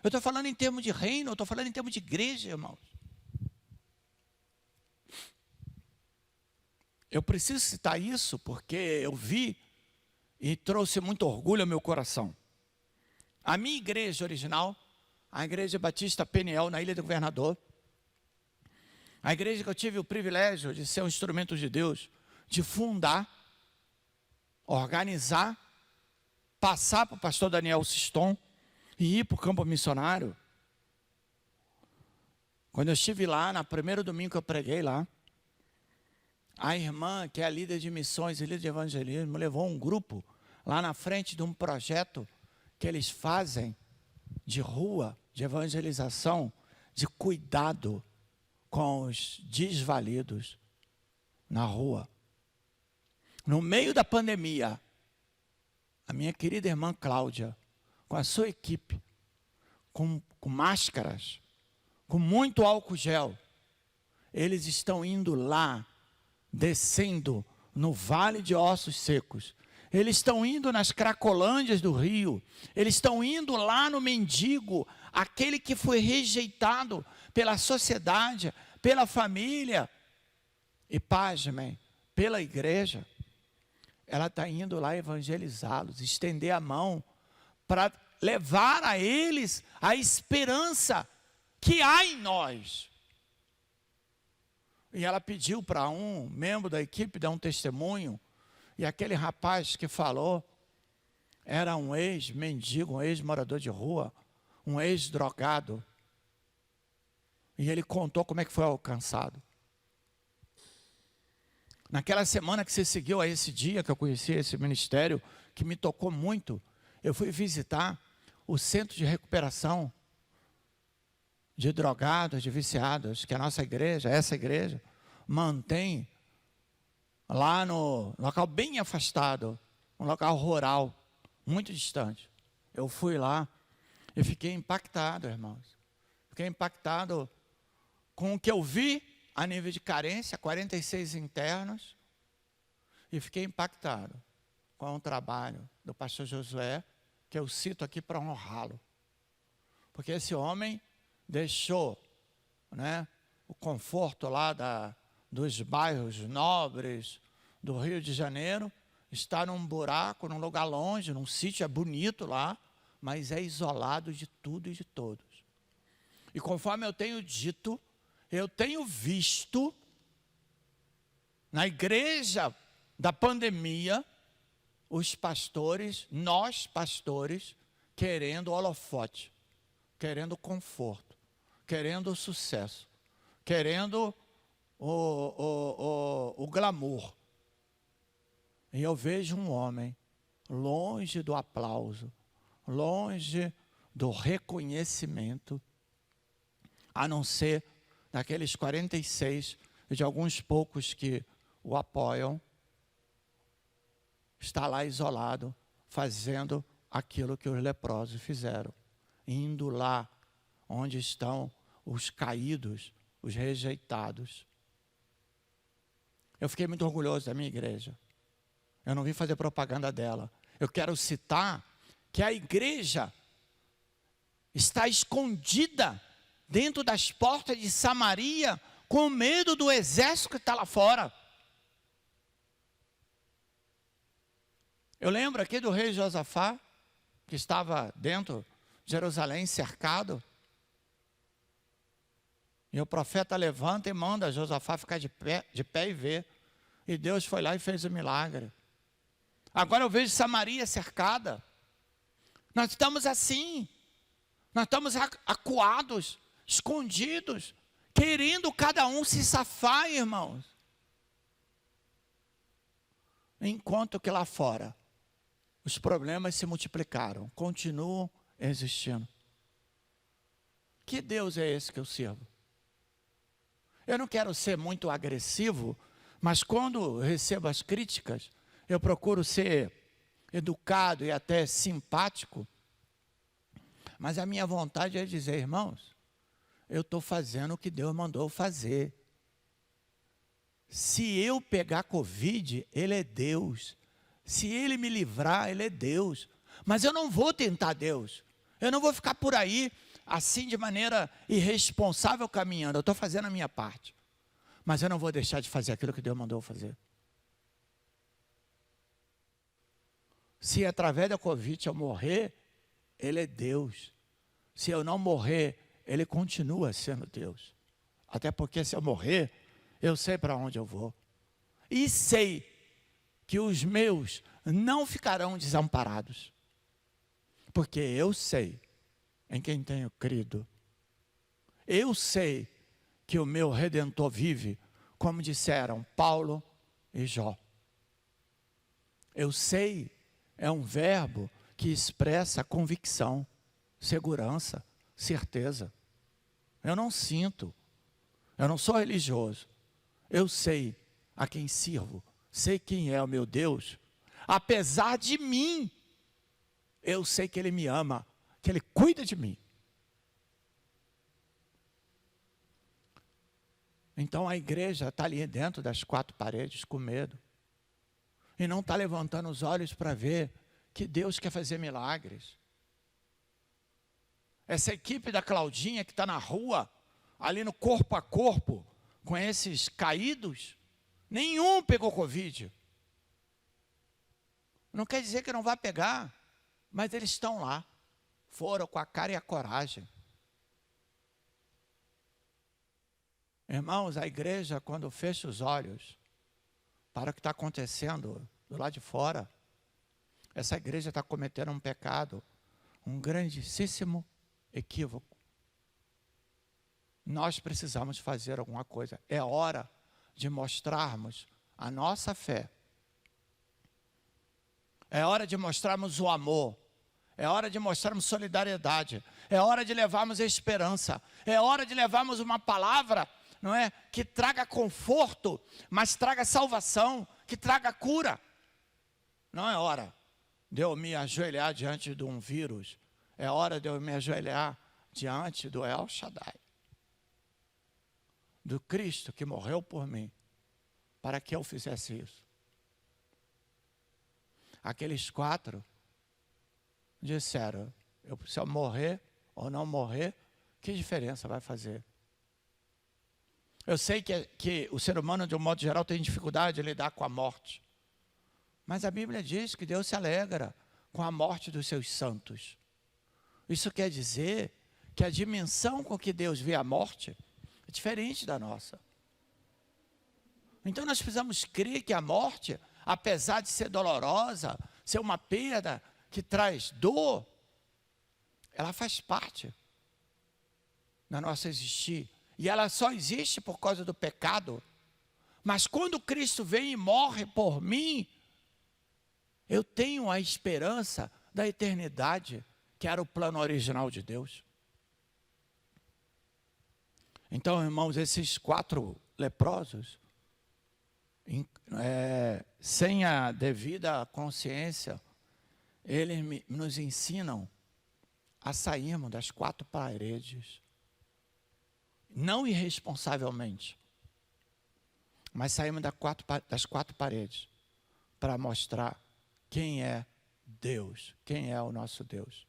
Eu estou falando em termos de reino, eu estou falando em termos de igreja, irmãos. Eu preciso citar isso porque eu vi e trouxe muito orgulho ao meu coração. A minha igreja original, a Igreja Batista Peniel, na Ilha do Governador, a igreja que eu tive o privilégio de ser um instrumento de Deus, de fundar, organizar, passar para o pastor Daniel Siston e ir para o campo missionário. Quando eu estive lá, no primeiro domingo que eu preguei lá, a irmã, que é a líder de missões e líder de evangelismo, levou um grupo lá na frente de um projeto que eles fazem de rua, de evangelização, de cuidado com os desvalidos na rua. No meio da pandemia, a minha querida irmã Cláudia, com a sua equipe, com máscaras, com muito álcool gel, eles estão indo lá, descendo no Vale de Ossos Secos. Eles estão indo nas Cracolândias do Rio. Eles estão indo lá no mendigo, aquele que foi rejeitado pela sociedade, pela família. E pasmem, pela igreja. Ela está indo lá evangelizá-los, estender a mão para levar a eles a esperança que há em nós. E ela pediu para um membro da equipe dar um testemunho. E aquele rapaz que falou era um ex-mendigo, um ex-morador de rua, um ex-drogado. E ele contou como é que foi alcançado. Naquela semana que se seguiu a esse dia que eu conheci esse ministério, que me tocou muito, eu fui visitar o centro de recuperação de drogados, de viciados, que a nossa igreja, essa igreja, mantém lá no local bem afastado, um local rural, muito distante. Eu fui lá e fiquei impactado, irmãos. Fiquei impactado com o que eu vi a nível de carência, 46 internos, e fiquei impactado com o trabalho do pastor Josué, que eu cito aqui para honrá-lo. Porque esse homem deixou, né, o conforto lá dos bairros nobres do Rio de Janeiro, está num buraco, num lugar longe, num sítio, é bonito lá, mas é isolado de tudo e de todos. E conforme eu tenho dito, eu tenho visto na igreja da pandemia, os pastores, nós pastores, querendo holofote, querendo conforto, querendo sucesso, querendo o glamour. E eu vejo um homem longe do aplauso, longe do reconhecimento, a não ser daqueles 46 e de alguns poucos que o apoiam, está lá isolado, fazendo aquilo que os leprosos fizeram, indo lá onde estão os caídos, os rejeitados. Eu fiquei muito orgulhoso da minha igreja. Eu não vim fazer propaganda dela. Eu quero citar que a igreja está escondida dentro das portas de Samaria, com medo do exército que está lá fora. Eu lembro aqui do rei Josafá, que estava dentro de Jerusalém, cercado. E o profeta levanta e manda Josafá ficar de pé e ver. E Deus foi lá e fez o milagre. Agora eu vejo Samaria cercada. Nós estamos assim. Nós estamos acuados, escondidos, querendo cada um se safar, irmãos. Enquanto que lá fora, os problemas se multiplicaram, continuam existindo. Que Deus é esse que eu sirvo? Eu não quero ser muito agressivo, mas quando recebo as críticas, eu procuro ser educado e até simpático. Mas a minha vontade é dizer, irmãos, eu estou fazendo o que Deus mandou fazer. Se eu pegar Covid, Ele é Deus. Se Ele me livrar, Ele é Deus. Mas eu não vou tentar Deus. Eu não vou ficar por aí, assim de maneira irresponsável caminhando. Eu estou fazendo a minha parte. Mas eu não vou deixar de fazer aquilo que Deus mandou fazer. Se através da Covid eu morrer, Ele é Deus. Se eu não morrer, Ele continua sendo Deus. Até porque se eu morrer, eu sei para onde eu vou. E sei que os meus não ficarão desamparados. Porque eu sei em quem tenho crido. Eu sei que o meu Redentor vive, como disseram Paulo e Jó. Eu sei é um verbo que expressa convicção, segurança, certeza. Eu não sinto, eu não sou religioso. Eu sei a quem sirvo, sei quem é o meu Deus. Apesar de mim, eu sei que Ele me ama, que Ele cuida de mim. Então a igreja está ali dentro das quatro paredes com medo. E não está levantando os olhos para ver que Deus quer fazer milagres. Essa equipe da Claudinha que está na rua, ali no corpo a corpo, com esses caídos, nenhum pegou Covid. Não quer dizer que não vai pegar, mas eles estão lá. Foram com a cara e a coragem. Irmãos, a igreja, quando fecha os olhos para o que está acontecendo do lado de fora, essa igreja está cometendo um pecado, um grandíssimo equívoco. Nós precisamos fazer alguma coisa. É hora de mostrarmos a nossa fé. É hora de mostrarmos o amor. É hora de mostrarmos solidariedade. É hora de levarmos a esperança. É hora de levarmos uma palavra, não é, que traga conforto, mas traga salvação, que traga cura. Não é hora de eu me ajoelhar diante de um vírus. É hora de eu me ajoelhar diante do El Shaddai, do Cristo que morreu por mim, para que eu fizesse isso. Aqueles quatro disseram, se eu morrer ou não morrer, que diferença vai fazer? Eu sei que o ser humano, de um modo geral, tem dificuldade de lidar com a morte. Mas a Bíblia diz que Deus se alegra com a morte dos seus santos. Isso quer dizer que a dimensão com que Deus vê a morte é diferente da nossa. Então nós precisamos crer que a morte, apesar de ser dolorosa, ser uma perda que traz dor, ela faz parte da nossa existir. E ela só existe por causa do pecado. Mas quando Cristo vem e morre por mim, eu tenho a esperança da eternidade, que era o plano original de Deus. Então, irmãos, esses quatro leprosos, sem a devida consciência, eles nos ensinam a sairmos das quatro paredes. Não irresponsavelmente, mas saímos das quatro paredes para mostrar quem é Deus, quem é o nosso Deus.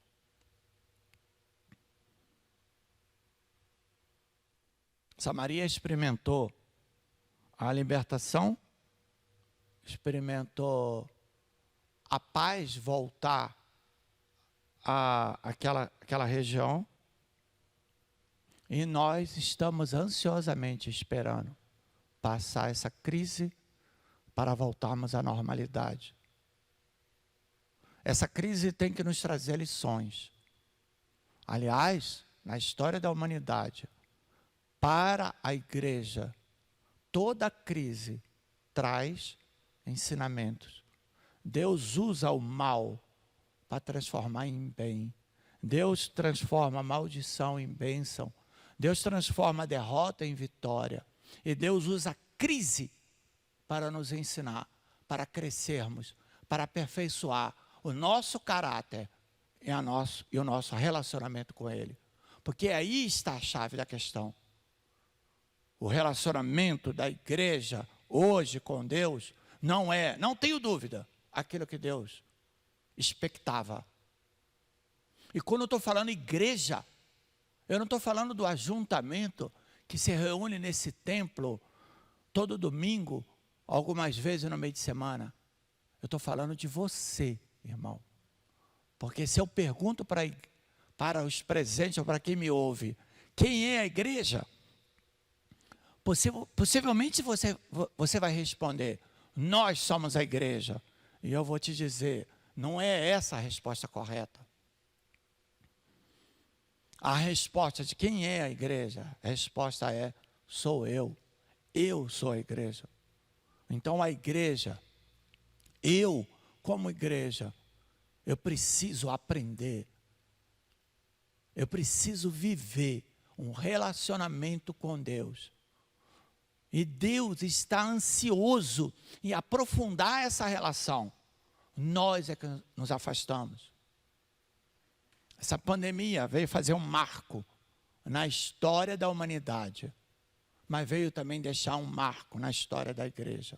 Samaria experimentou a libertação, experimentou a paz voltar àquela região, e nós estamos ansiosamente esperando passar essa crise para voltarmos à normalidade. Essa crise tem que nos trazer lições. Aliás, na história da humanidade, para a igreja, toda crise traz ensinamentos. Deus usa o mal para transformar em bem. Deus transforma a maldição em bênção. Deus transforma a derrota em vitória. E Deus usa a crise para nos ensinar, para crescermos, para aperfeiçoar o nosso caráter e o nosso relacionamento com Ele. Porque aí está a chave da questão. O relacionamento da igreja hoje com Deus não tenho dúvida, aquilo que Deus expectava. E quando eu estou falando igreja, eu não estou falando do ajuntamento que se reúne nesse templo todo domingo, algumas vezes no meio de semana. Eu estou falando de você, irmão. Porque se eu pergunto para os presentes ou para quem me ouve, quem é a igreja? Possivelmente você vai responder, nós somos a igreja. E eu vou te dizer, não é essa a resposta correta. A resposta de quem é a igreja, a resposta é, sou eu. Eu sou a igreja. Então a igreja, eu como igreja, eu preciso aprender. Eu preciso viver um relacionamento com Deus. E Deus está ansioso em aprofundar essa relação. Nós é que nos afastamos. Essa pandemia veio fazer um marco na história da humanidade, mas veio também deixar um marco na história da igreja.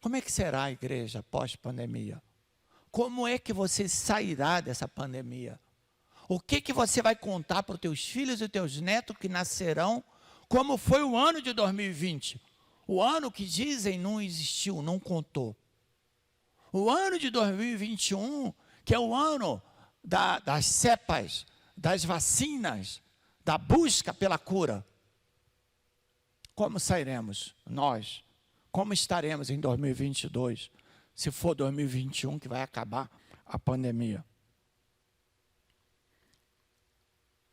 Como é que será a igreja pós-pandemia? Como é que você sairá dessa pandemia? O que você vai contar para os teus filhos e teus netos que nascerão? Como foi o ano de 2020? O ano que dizem não existiu, não contou. O ano de 2021, que é o ano das cepas, das vacinas, da busca pela cura. Como sairemos nós? Como estaremos em 2022, se for 2021 que vai acabar a pandemia?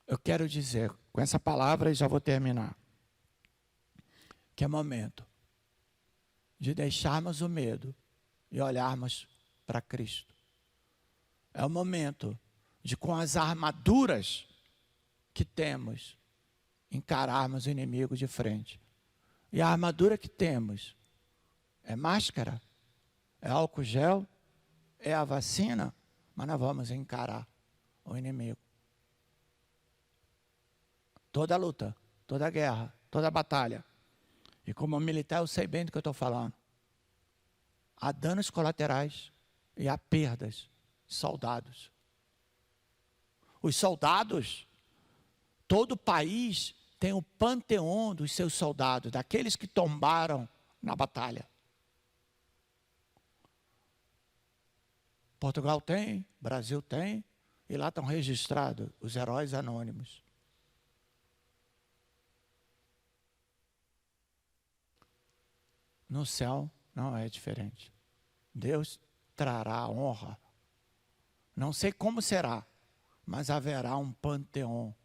Eu quero dizer, com essa palavra e já vou terminar, que é momento de deixarmos o medo e olharmos para Cristo. É o momento de, com as armaduras que temos, encararmos o inimigo de frente. E a armadura que temos é máscara, é álcool gel, é a vacina, mas nós vamos encarar o inimigo. Toda luta, toda guerra, toda batalha. E como militar eu sei bem do que eu estou falando. Há danos colaterais e há perdas de soldados. Os soldados, todo país tem o panteão dos seus soldados, daqueles que tombaram na batalha. Portugal tem, Brasil tem, e lá estão registrados os heróis anônimos. No céu não é diferente. Deus trará honra. Não sei como será, mas haverá um panteão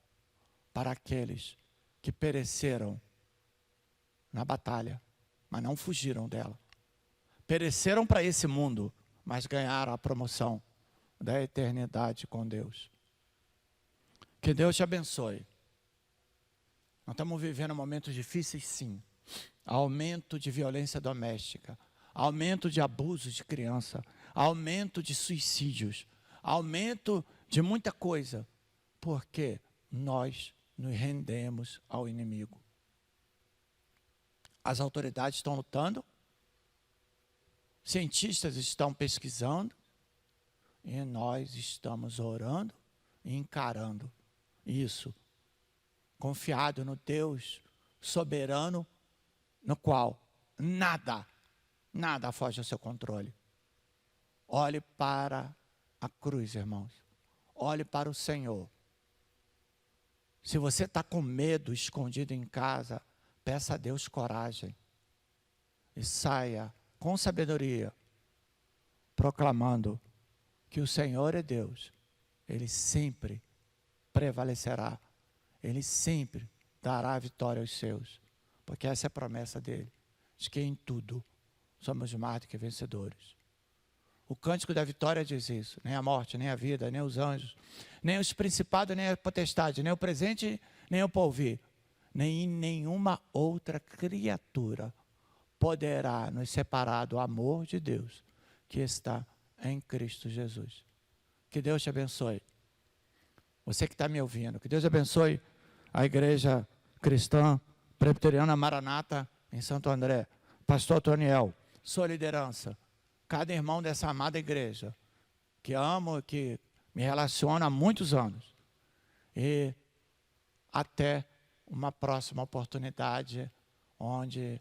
para aqueles que pereceram na batalha, mas não fugiram dela. Pereceram para esse mundo, mas ganharam a promoção da eternidade com Deus. Que Deus te abençoe. Nós estamos vivendo momentos difíceis, sim. Aumento de violência doméstica, aumento de abuso de criança, aumento de suicídios, aumento de muita coisa, porque nós nos rendemos ao inimigo. As autoridades estão lutando, cientistas estão pesquisando, e nós estamos orando e encarando isso confiado no Deus soberano, no qual nada foge ao seu controle. Olhe para a cruz, irmãos. Olhe para o Senhor. Se você está com medo, escondido em casa, peça a Deus coragem. E saia com sabedoria, proclamando que o Senhor é Deus. Ele sempre prevalecerá. Ele sempre dará a vitória aos seus. Porque essa é a promessa dele. De que em tudo somos mais do que vencedores. O cântico da vitória diz isso. Nem a morte, nem a vida, nem os anjos, nem os principados, nem a potestade, nem o presente, nem o porvir, nem nenhuma outra criatura poderá nos separar do amor de Deus que está em Cristo Jesus. Que Deus te abençoe. Você que está me ouvindo, que Deus abençoe a Igreja Cristã Presbiteriana Maranata em Santo André. Pastor Antoniel, sua liderança, cada irmão dessa amada igreja, que amo, que me relaciona há muitos anos. E até uma próxima oportunidade, onde,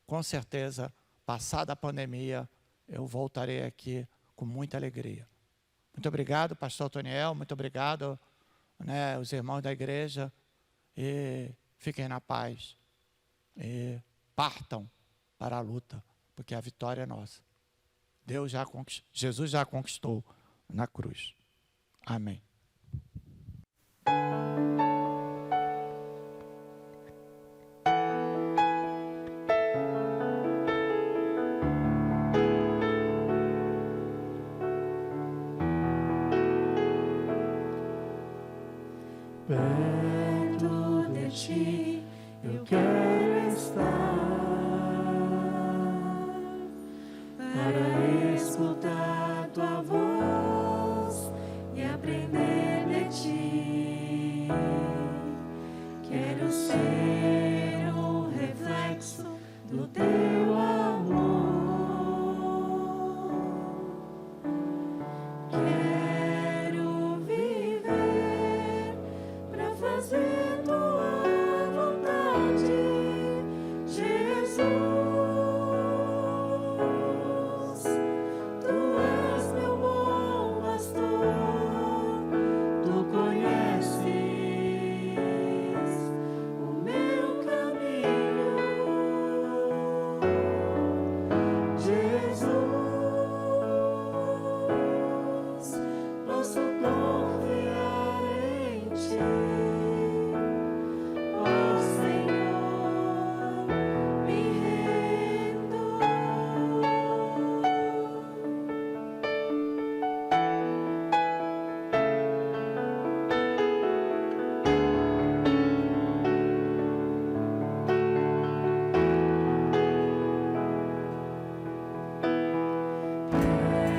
com certeza, passada a pandemia, eu voltarei aqui com muita alegria. Muito obrigado, pastor Antoniel, muito obrigado, os irmãos da igreja, e fiquem na paz, e partam para a luta, porque a vitória é nossa. Jesus já conquistou na cruz. Amém. Perto de ti eu quero estar, para escutar tua voz e aprender de ti. Quero ser um reflexo do teu amor. Quero viver para fazer tua vontade, Jesus. Tu és meu bom pastor, tu conheces o meu caminho, Jesus. Posso confiar em ti, ó Senhor, me rendo.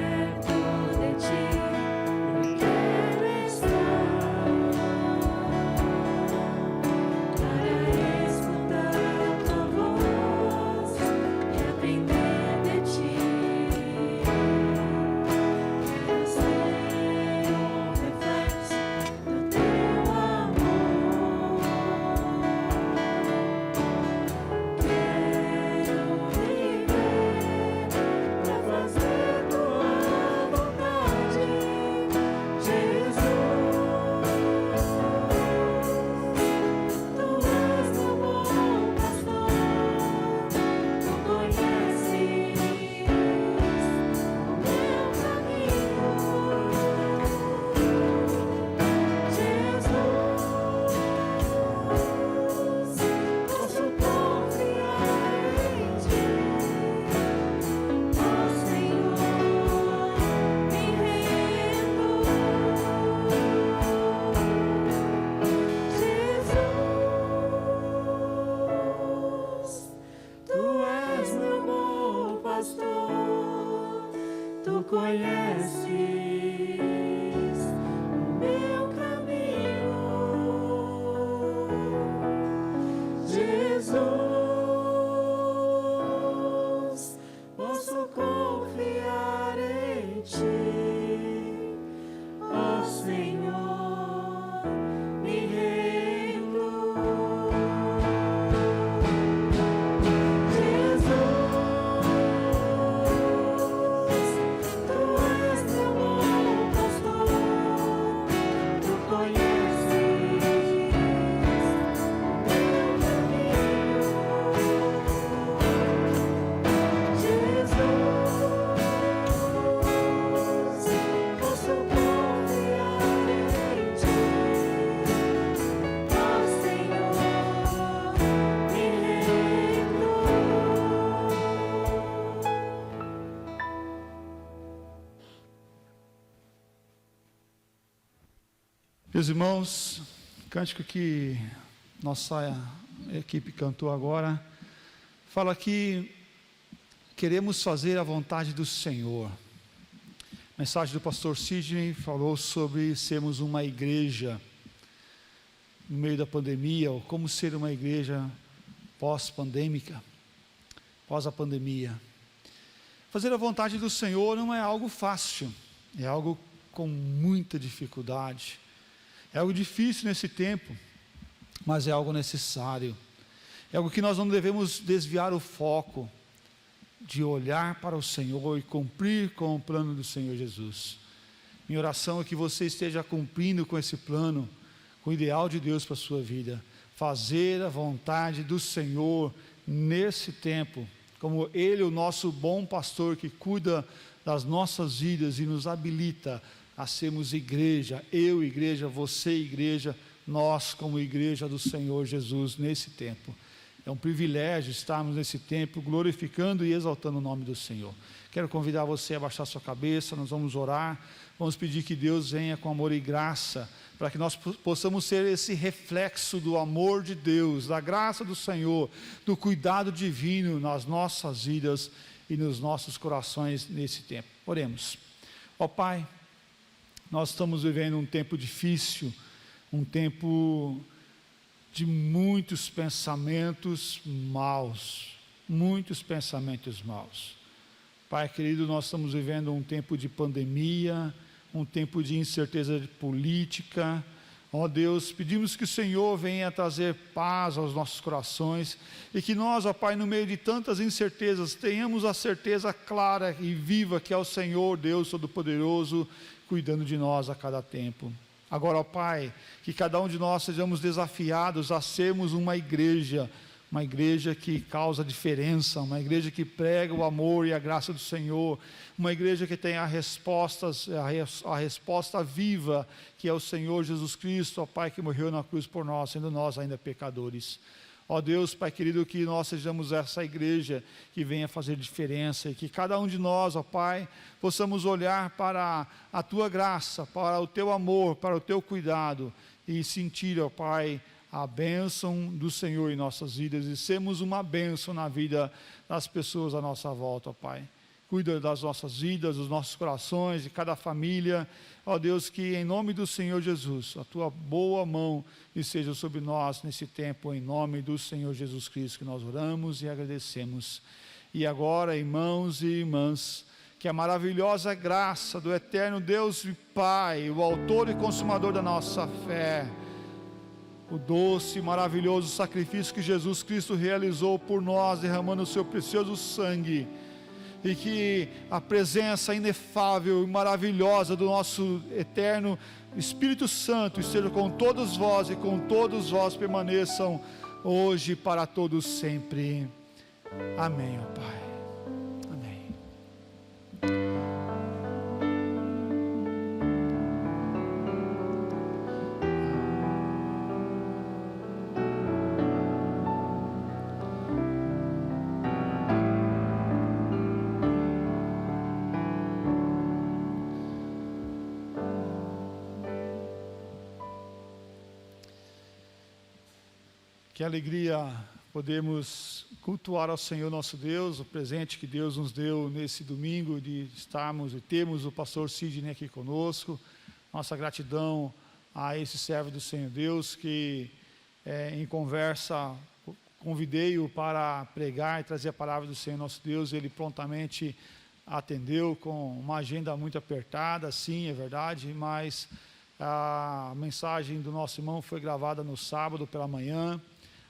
Perto de ti eu quero estar, para escutar tua voz e aprender de ti. Quero ser um reflexo do teu amor. Quero viver para fazer tua vontade, Jesus. Tu és meu bom pastor, tu conheces o meu caminho, Jesus. Posso confiar em ti, ó Senhor, me rendo, Jesus. Tu és meu bom pastor, tu conheces o meu caminho, Jesus. Posso confiar em ti, ó Senhor, me rendo. Meus irmãos, o cântico que nossa equipe cantou agora, fala que queremos fazer a vontade do Senhor. A mensagem do pastor Sidney falou sobre sermos uma igreja no meio da pandemia, ou como ser uma igreja pós-pandêmica, pós a pandemia. Fazer a vontade do Senhor não é algo fácil, é algo com muita dificuldade, é algo difícil nesse tempo, mas é algo necessário, é algo que nós não devemos desviar o foco de olhar para o Senhor e cumprir com o plano do Senhor Jesus. Minha oração é que você esteja cumprindo com esse plano, com o ideal de Deus para a sua vida, fazer a vontade do Senhor nesse tempo, como Ele, o nosso bom pastor que cuida das nossas vidas e nos habilita a sermos igreja, eu igreja, você igreja, nós como igreja do Senhor Jesus nesse tempo. É um privilégio estarmos nesse tempo glorificando e exaltando o nome do Senhor. Quero convidar você a baixar sua cabeça, nós vamos orar, vamos pedir que Deus venha com amor e graça, para que nós possamos ser esse reflexo do amor de Deus, da graça do Senhor, do cuidado divino nas nossas vidas e nos nossos corações nesse tempo. Oremos. Ó Pai, nós estamos vivendo um tempo difícil, um tempo de muitos pensamentos maus, muitos pensamentos maus. Pai querido, nós estamos vivendo um tempo de pandemia, um tempo de incerteza política. Ó Deus, pedimos que o Senhor venha trazer paz aos nossos corações e que nós, ó Pai, no meio de tantas incertezas, tenhamos a certeza clara e viva que é o Senhor, Deus Todo-Poderoso, cuidando de nós a cada tempo. Agora, ó Pai, que cada um de nós sejamos desafiados a sermos uma igreja que causa diferença, uma igreja que prega o amor e a graça do Senhor, uma igreja que tem a resposta viva, que é o Senhor Jesus Cristo, ó Pai, que morreu na cruz por nós, sendo nós ainda pecadores. Ó Deus, Pai querido, que nós sejamos essa igreja que venha fazer diferença e que cada um de nós, ó Pai, possamos olhar para a Tua graça, para o Teu amor, para o Teu cuidado e sentir, ó Pai, a bênção do Senhor em nossas vidas e sermos uma bênção na vida das pessoas à nossa volta, ó Pai. Cuida das nossas vidas, dos nossos corações, de cada família. Ó Deus, que em nome do Senhor Jesus, a Tua boa mão esteja sobre nós nesse tempo, em nome do Senhor Jesus Cristo, que nós oramos e agradecemos. E agora, irmãos e irmãs, que a maravilhosa graça do eterno Deus e Pai, o autor e consumador da nossa fé, o doce e maravilhoso sacrifício que Jesus Cristo realizou por nós, derramando o seu precioso sangue, e que a presença inefável e maravilhosa do nosso eterno Espírito Santo esteja com todos vós e com todos vós permaneçam hoje e para todos sempre. Amém, ó Pai. Amém. Que alegria podermos cultuar ao Senhor nosso Deus, o presente que Deus nos deu nesse domingo, de estarmos e termos o pastor Sidney aqui conosco. Nossa gratidão a esse servo do Senhor Deus, que em conversa convidei-o para pregar e trazer a palavra do Senhor nosso Deus. Ele prontamente atendeu com uma agenda muito apertada, sim, é verdade, mas a mensagem do nosso irmão foi gravada no sábado pela manhã,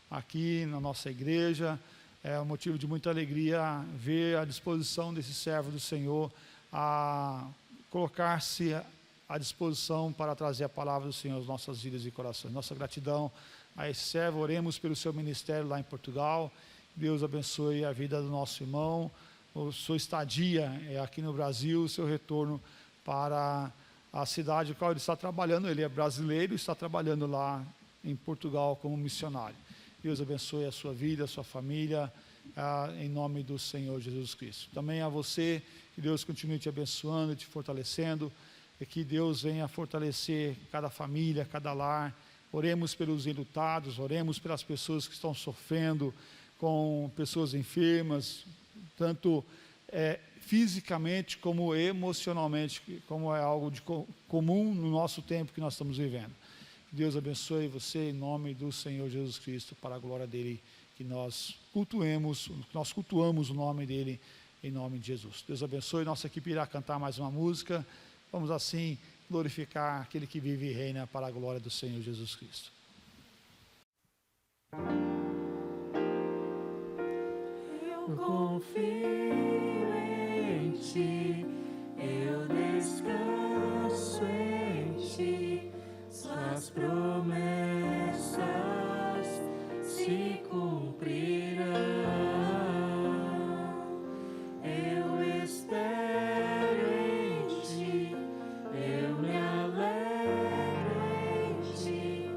aqui na nossa igreja. É um motivo de muita alegria ver a disposição desse servo do Senhor a colocar-se à disposição para trazer a palavra do Senhor às nossas vidas e corações. Nossa gratidão a esse servo. Oremos pelo seu ministério lá em Portugal. Deus abençoe a vida do nosso irmão, a sua estadia aqui no Brasil, o seu retorno para a cidade em qual ele está trabalhando. Ele é brasileiro e está trabalhando lá em Portugal como missionário. Deus abençoe a sua vida, a sua família, em nome do Senhor Jesus Cristo. Também a você, que Deus continue te abençoando e te fortalecendo. e que Deus venha fortalecer cada família, cada lar. Oremos pelos enlutados, oremos pelas pessoas que estão sofrendo, com pessoas enfermas, tanto fisicamente como emocionalmente, como é algo de comum no nosso tempo que nós estamos vivendo. Deus abençoe você em nome do Senhor Jesus Cristo, para a glória dele, que nós cultuamos o nome dele em nome de Jesus. Deus abençoe. Nossa equipe irá cantar mais uma música. Vamos assim glorificar aquele que vive e reina para a glória do Senhor Jesus Cristo. Eu confio em ti, eu descanso em ti, suas promessas se cumprirão. Eu espero em ti, eu me alegro em ti,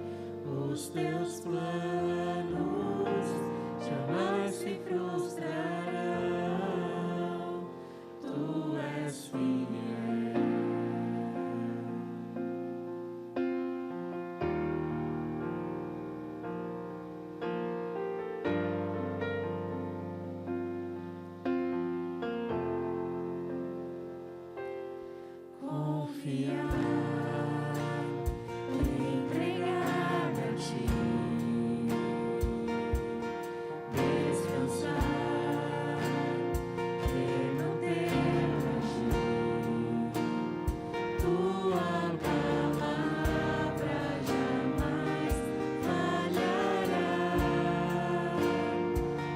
os teus planos jamais se frustrarão, tu és fiel. Confiar, entregar-me a ti, descansar, ter no teu agir, tua palavra jamais falhará,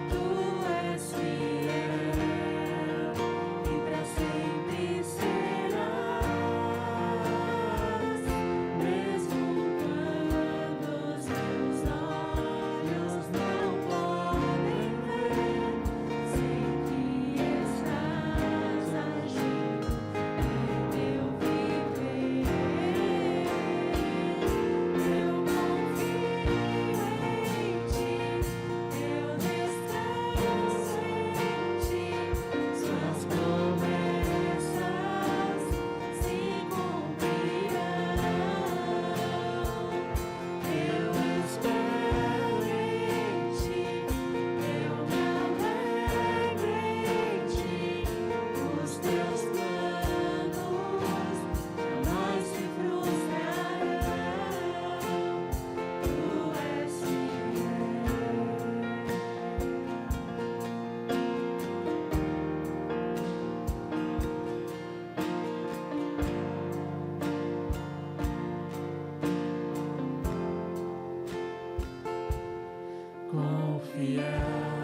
tu és fiel e para sempre serás, mesmo quando os meus olhos não podem ver, sei que estás agindo em meu viver. Eu confio em ti, eu descanso em ti, suas promessas se cumprirão. Eu espero em ti, eu me alegro em ti, os teus planos jamais se frustrarão, tu és fiel. Confiar,